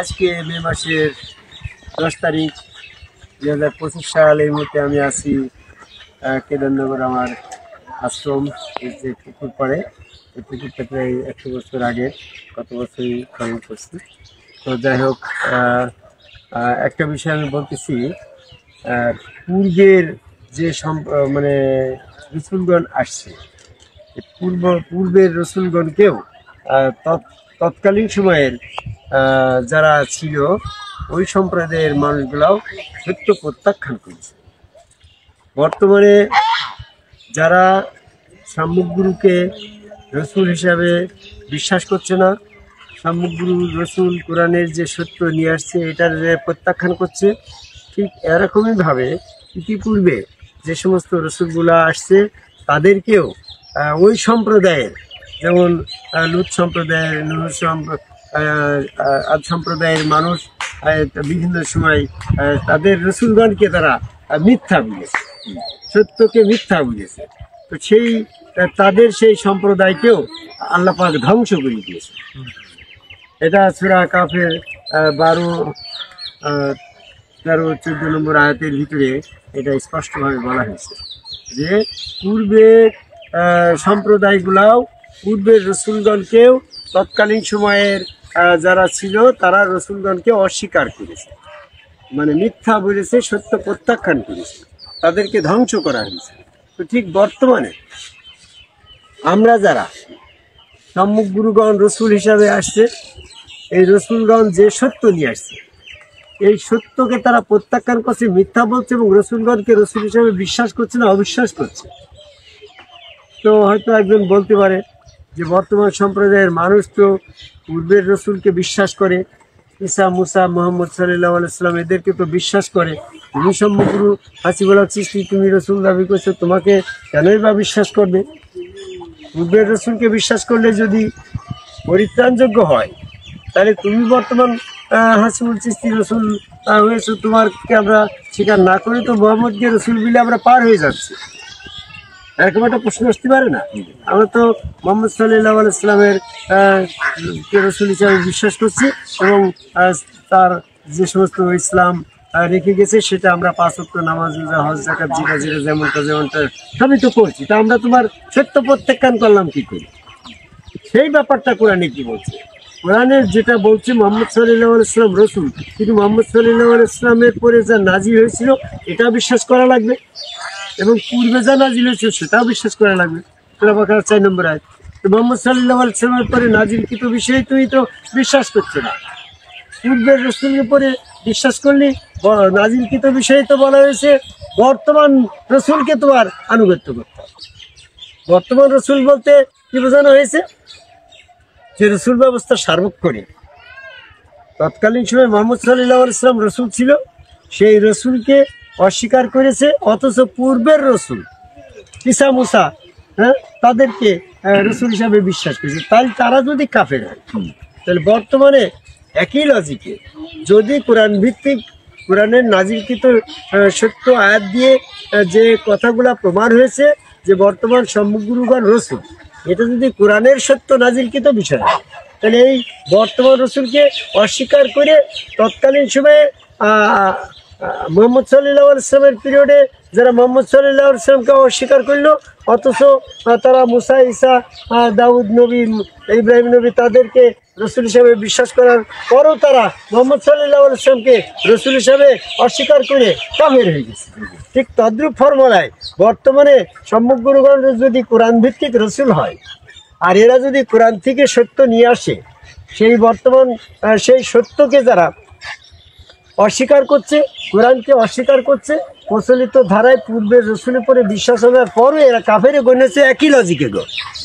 আজকে মে মাসের 10 তারিখ 2025 সাল। এই মুহূর্তে আমি আছি কেদারনগর আমার আশ্রম, যে পুকুর পড়ে। এই পুকুরটা প্রায় 100 বছর আগে, কত বছরই খনন করছি। তো যাই হোক, একটা বিষয় আমি বলতেছি, পূর্বের যে মানে রসুলগণ আসছে, পূর্বের রসুলগণকেও তৎকালীন সময়ের যারা ছিল ওই সম্প্রদায়ের মানুষগুলাও সত্য প্রত্যাখ্যান করেছে। বর্তমানে যারা সাম্যগুরুকে রসুল হিসাবে বিশ্বাস করছে না, সাম্যগুরু রসুল কোরআনের যে সত্য নিয়ে আসছে এটার প্রত্যাখ্যান করছে, ঠিক এরকমইভাবে ইতিপূর্বে যে সমস্ত রসুলগুলা আসছে তাদেরকেও ওই সম্প্রদায়ের, যেমন লুত সম্প্রদায়ের, আদ সম্প্রদায়ের মানুষ বিভিন্ন সময় তাদের রসুলগণকে তারা মিথ্যা বুঝেছে, সত্যকে মিথ্যা বুঝেছে। তো তাদের সেই সম্প্রদায়কেও আল্লাহ পাক ধ্বংস করে দিয়েছে। এটা সূরা কাফের 12, 13, 14 নম্বর আয়াতের ভিতরে এটা স্পষ্টভাবে বলা হয়েছে যে পূর্বের সম্প্রদায়গুলাও পূর্বের রসুলগণকেও তৎকালীন সময়ের যারা ছিল তারা রসুলগণকে অস্বীকার করেছে, মানে মিথ্যা বলেছে, সত্য প্রত্যাখ্যান করেছে, তাদেরকে ধ্বংস করা হয়েছে। তো ঠিক বর্তমানে আমরা যারা সম্মুখ গুরুগণ রসুল হিসাবে আসছে, এই রসুলগণ যে সত্য নিয়ে আসছে এই সত্যকে তারা প্রত্যাখ্যান করছে, মিথ্যা বলছে এবং রসুলগণকে রসুল হিসাবে বিশ্বাস করছে না, অবিশ্বাস করছে। তো হয়তো একজন বলতে পারে যে বর্তমান সম্প্রদায়ের মানুষ তো পূর্বের রসুলকে বিশ্বাস করে, ঈসা, মুসা, মোহাম্মদ সাল্লাল্লাহু আলাইহি ওয়াসাল্লাম এদেরকে তো বিশ্বাস করে। তুমি সম্মুখগুরু হাসিবুল হক চিশতি, তুমি রসুল দাবি করছো, তোমাকে কেনই বা বিশ্বাস করবে? পূর্বের রসুলকে বিশ্বাস করলে যদি পরিত্রাণযোগ্য হয়, তাহলে তুমি বর্তমান হাসিবুল চিশতি রসুল হয়েছো, তোমাকে আমরা স্বীকার না করে তো মোহাম্মদকে রসুল বলে আমরা পার হয়ে যাচ্ছি। এরকম একটা প্রশ্ন আসতে পারে না? আমরা তো মোহাম্মদ সাল্লাল্লাহু আলাইহি ওয়াসাল্লামের রসুল হিসাবে বিশ্বাস করছি এবং তার যে সমস্ত ইসলাম রেখে গেছে সেটা আমরা 5 ওয়াক্ত নামাজ, হজ, যাকাত, যেটা যেমনটা সবই তো করছি। তা আমরা তোমার সত্য প্রত্যাখ্যান করলাম কি করে? সেই ব্যাপারটা কোরআনে কি বলছে? কোরআনের যেটা বলছে মোহাম্মদ সাল্লাল্লাহু আলাইহি ওয়াসাল্লাম রসুল, কিন্তু মোহাম্মদ সাল্লাল্লাহু আলাইহি ওয়াসাল্লামের পরে যা নাজিল হয়েছিল এটা বিশ্বাস করা লাগবে এবং পূর্বে যা নাজিল হয়েছিল সেটাও বিশ্বাস করা লাগবে। সূরা বাকারা 4 নম্বর আয়াত। তো মোহাম্মদ সাল্লাল্লাহু আলাইহি ওয়াসাল্লামের পরে নাজিলকৃত বিষয়ে তুমি তো বিশ্বাস করছো না, পূর্বের রসুলের পরে বিশ্বাস করলে নাজিলকৃত বিষয়ে তো বলা হয়েছে বর্তমান রসুলকে তোমার আনুগত্য করতে হবে। বর্তমান রসুল বলতে কি বোঝানো হয়েছে? যে রসুল ব্যবস্থা সার্বক্ষণিক। তৎকালীন সময় মোহাম্মদ সাল্লাল্লাহু আলাইহি ওয়াসাল্লাম রসুল ছিল, সেই রসুলকে অস্বীকার করেছে, অথচ পূর্বের রসুল ঈসা, মুসা তাদেরকে রসুল হিসাবে বিশ্বাস করেছে। তাহলে তারা যদি কাফের হয়, তাহলে বর্তমানে একই লজিকে যদি কোরআন ভিত্তিক, কোরআনের নাজিলকৃত সত্য আয়াত দিয়ে যে কথাগুলা প্রমাণ হয়েছে যে বর্তমান সম্মুখগুরুগণ রসুল, এটা যদি কোরআনের সত্য নাজিলকৃত বিষয় হয়, তাহলে এই বর্তমান রসুলকে অস্বীকার করে তৎকালীন সময়ে মোহাম্মদ সাল্লাল্লাহু আলাইহি ওয়াসাল্লামের পিরিয়ডে যারা মোহাম্মদ সাল্লাল্লাহু আলাইহি ওয়াসাল্লামকে অস্বীকার করলো, অথচ তারা মুসা, ঈসা, দাউদ নবী, ইব্রাহিম নবী তাদেরকে রসুল হিসাবে বিশ্বাস করার পরও তারা মোহাম্মদ সাল্লাল্লাহু আলাইহি ওয়াসাল্লামকে রসুল হিসাবে অস্বীকার করে কাফের হয়ে গেছে। ঠিক তদ্রূপ ফর্মুলায় বর্তমানে সম্মুখ গুরুগণ যদি কোরআন ভিত্তিক রসুল হয় আর এরা যদি কোরআন থেকে সত্য নিয়ে আসে, সেই বর্তমান সেই সত্যকে যারা অস্বীকার করছে, কোরআনকে অস্বীকার করছে, প্রচলিত ধারায় পূর্বের রসুলের পরে বিশ্বাস হওয়ার পরও এরা কাফেরে গণ্যছে, একই লজিকে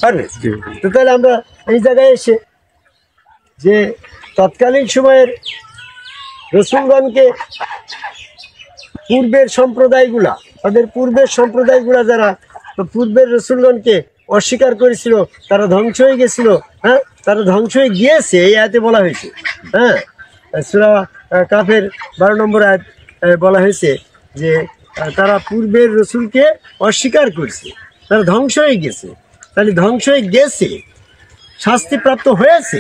পারবে। তো তাহলে আমরা এই জায়গায় এসে যে তৎকালীন সময়ের রসুলগণকে পূর্বের সম্প্রদায়গুলা, তাদের পূর্বের সম্প্রদায়গুলা যারা পূর্বের রসুলগণকে অস্বীকার করেছিল তারা ধ্বংস হয়ে গেছিল। তারা ধ্বংস হয়ে গিয়েছে, এই আয়াতে বলা হয়েছে। সূরা কাফের 12 নম্বর আয়াত বলা হয়েছে যে তারা পূর্বের রসুলকে অস্বীকার করছে, তারা ধ্বংস হয়ে গেছে। তাহলে ধ্বংস হয়ে গেছে, শাস্তিপ্রাপ্ত হয়েছে,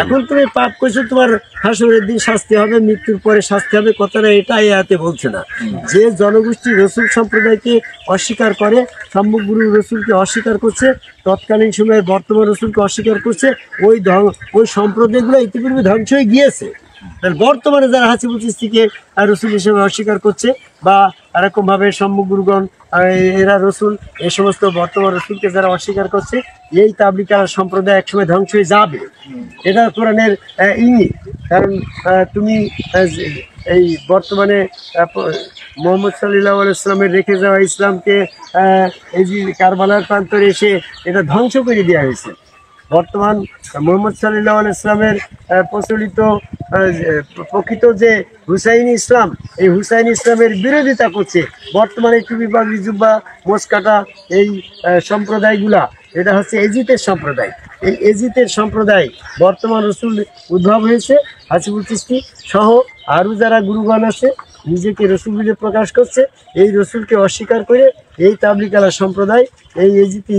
এখন তুমি পাপ করছো, তোমার হাসরের দিন শাস্তি হবে, মৃত্যুর পরে শাস্তি হবে, কথাটা এটা আয়াতে বলছে না। যে জনগোষ্ঠী রসুল সম্প্রদায়কে অস্বীকার করে, সম্মুখ গুরু রসুলকে অস্বীকার করছে, তৎকালীন সময়ে বর্তমান রসুলকে অস্বীকার করছে, ওই সম্প্রদায়গুলো ইতিপূর্বে ধ্বংস হয়ে গিয়েছে। বর্তমানে যারা হাসিবুল চিশতিকে রসুল হিসেবে অস্বীকার করছে বা এরকম ভাবে সম্মুখ গুরুগণ এরা রসুল, এই সমস্ত বর্তমান রসুলকে যারা অস্বীকার করছে, এই তাবলিগা সম্প্রদায় একসময় ধ্বংস হয়ে যাবে। এটা কোরআনের ইঙ্গিত। কারণ তুমি এই বর্তমানে মোহাম্মদ সাল্লাল্লাহু আলাইহি ওয়াসাল্লামের রেখে যাওয়া ইসলামকে এই যে কারবালার প্রান্তরে এসে এটা ধ্বংস করে দেওয়া হয়েছে। বর্তমান মোহাম্মদ সাল্লাল্লাহু আলাইহি ওয়াসাল্লামের প্রচলিত প্রকৃত যে হুসাইনি ইসলাম, এই হুসাইনি ইসলামের বিরোধিতা করছে বর্তমানে টুপি পাগড়ি জুব্বা মোচ কাটা এই সম্প্রদায়গুলা। এটা হচ্ছে এজিতের সম্প্রদায়। এই এজিতের সম্প্রদায় বর্তমান রসুল উদ্ভব হয়েছে। হাসিবুল চিশতি সহ আরও যারা গুরুগণ আছে নিজেকে রসুল বলে প্রকাশ করছে, এই রসুলকে অস্বীকার করে এই তাবলিগালা সম্প্রদায়, এই এজিতি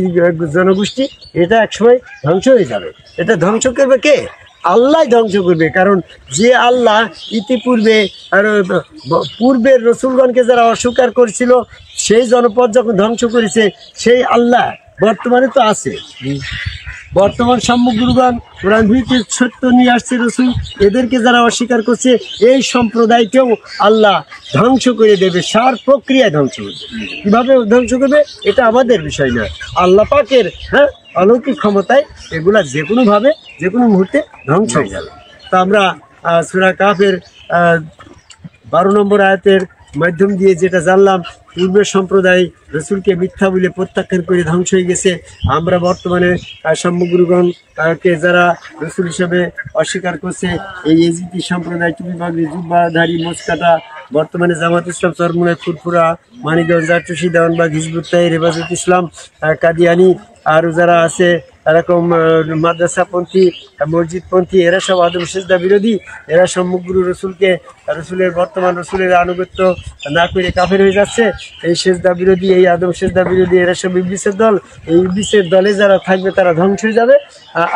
জনগোষ্ঠী, এটা একসময় ধ্বংস হয়ে যাবে। এটা ধ্বংস করবে কে? আল্লাহ ধ্বংস করবে। কারণ যে আল্লাহ ইতিপূর্বে পূর্বের রসুলগণকে যারা অস্বীকার করেছিল, সেই জনপদ যখন ধ্বংস করেছে, সেই আল্লাহ বর্তমানে তো আছে। বর্তমান সম্মুখ গুরুগণ কোরআন ভিত্তিক সত্য নিয়ে আসছে রসুল, এদেরকে যারা অস্বীকার করছে, এই সম্প্রদায়কেও আল্লাহ ধ্বংস করে দেবে, সার প্রক্রিয়ায় ধ্বংস করবে। কীভাবে ধ্বংস করবে এটা আমাদের বিষয় না, আল্লাহ পাকের অলৌকিক ক্ষমতায় এগুলা যে কোনোভাবে যে কোনো মুহূর্তে ধ্বংস হয়ে যাবে। তা আমরা সূরা কাফের 12 নম্বর আয়াতের মাধ্যম দিয়ে যেটা জানলাম, পূর্বের সম্প্রদায় রসুলকে মিথ্যা বলে প্রত্যাখ্যান করে ধ্বংস হয়ে গেছে। আমরা বর্তমানে সম্মুখ গুরুগণ তাকে যারা রসুল হিসেবে অস্বীকার করছে, এই এজিতি সম্প্রদায়, টুপি পাগড়ি জুব্বাধারী মোচকাটা, বর্তমানে জামাত ইসলাম চরমুনায়, ফুরফুরা, মানিকগঞ্জ, আটুসি, দেওয়ানবাগ, হিজবুত তাহরির, হেফাজত ইসলাম, কাদিয়ানি, আরও যারা আছে এরকম মাদ্রাসাপন্থী, মসজিদপন্থী, এরা সব আদম সেজদা বিরোধী। এরা সম্মুখ গুরু রসুলকে, রসুলের বর্তমান রসুলের আনুগত্য না করে কাফের হয়ে যাচ্ছে। এই সেজদা বিরোধী, এই আদম সেজদা বিরোধী, এরা সব ইবলিসের দল। এই ইবলিসের দলে যারা থাকবে তারা ধ্বংস হয়ে যাবে।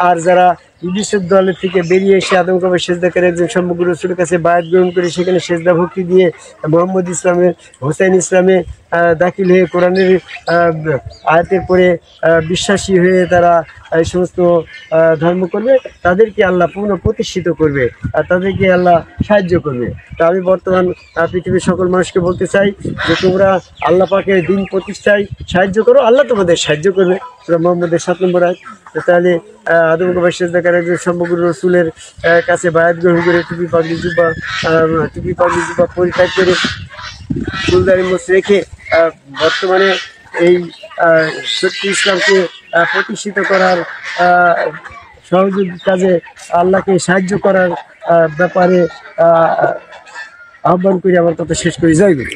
আর যারা ইবলিসের দলের থেকে বেরিয়ে এসে আদম কাবে সেজদা করে একজন সম্মুখ গুরু রসুলের কাছে বায়াত গ্রহণ করে সেখানে সেজদা ভক্তি দিয়ে মোহাম্মদ ইসলামে, হোসেন ইসলামে দাখিল হয়ে কোরআনের আয়াতের পরে বিশ্বাসী হয়ে তারা এই সমস্ত ধর্ম করবে, তাদেরকে আল্লাহ পূর্ণ প্রতিষ্ঠিত করবে আর তাদেরকে আল্লাহ সাহায্য করবে। তা আমি বর্তমান পৃথিবীর সকল মানুষকে বলতে চাই যে তোমরা আল্লাহ পাকের দিন প্রতিষ্ঠায় সাহায্য করো, আল্লাহ তোমাদের সাহায্য করবে। মোহাম্মদের 7 নম্বর আয়াত। তাহলে আদম কাবে সেজদা করে একজন সম্মুখ রসুলের কাছে বায়াত গ্রহণ করে টুপি পাগড়ি জুব্বা পরিত্যাগ করে চুলদারি মোচ রেখে বর্তমানে এই সত্যি ইসলামকে প্রতিষ্ঠিত করার সহযোগী কাজে আল্লাহকে সাহায্য করার ব্যাপারে আহ্বান করে আমার কথা শেষ করি। জয় গুরু।